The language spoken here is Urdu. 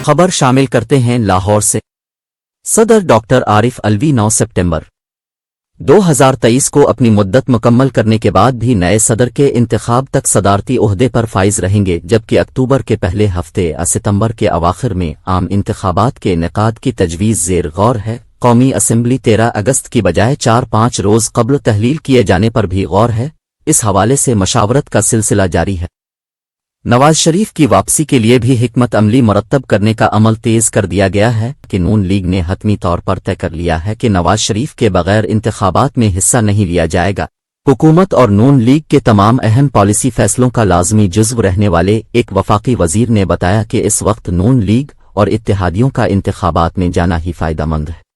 خبر شامل کرتے ہیں لاہور سے۔ صدر ڈاکٹر عارف الوی 9 سپٹمبر 2023 کو اپنی مدت مکمل کرنے کے بعد بھی نئے صدر کے انتخاب تک صدارتی عہدے پر فائز رہیں گے، جبکہ اکتوبر کے پہلے ہفتے یا ستمبر کے اواخر میں عام انتخابات کے انعقاد کی تجویز زیر غور ہے۔ قومی اسمبلی 13 اگست کی بجائے 4-5 روز قبل تحلیل کیے جانے پر بھی غور ہے۔ اس حوالے سے مشاورت کا سلسلہ جاری ہے۔ نواز شریف کی واپسی کے لیے بھی حکمت عملی مرتب کرنے کا عمل تیز کر دیا گیا ہے کہ نون لیگ نے حتمی طور پر طے کر لیا ہے کہ نواز شریف کے بغیر انتخابات میں حصہ نہیں لیا جائے گا۔ حکومت اور نون لیگ کے تمام اہم پالیسی فیصلوں کا لازمی جزو رہنے والے ایک وفاقی وزیر نے بتایا کہ اس وقت نون لیگ اور اتحادیوں کا انتخابات میں جانا ہی فائدہ مند ہے۔